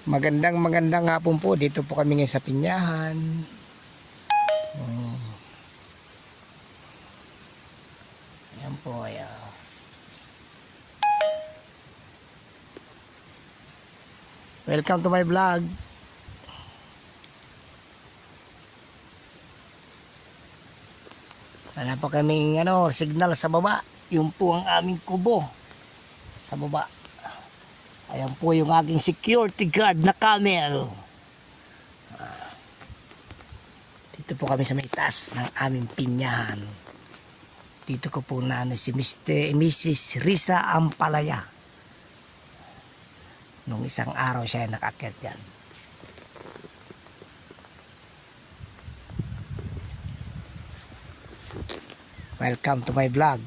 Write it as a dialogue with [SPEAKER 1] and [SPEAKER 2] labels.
[SPEAKER 1] Magandang hapon po. Dito po kami ngayon sa Pinyahan. Ayan po. Ayan. Welcome to my vlog. Wala pa kaming signal sa baba. Yung po ang aming kubo sa baba. Ayan po yung aking security guard na camel. Dito po kami sa may taas ng aming Pinyahan. Dito ko po na si Mrs. Risa Ampalaya. Nung isang araw siya nakakyat dyan. Welcome to my vlog.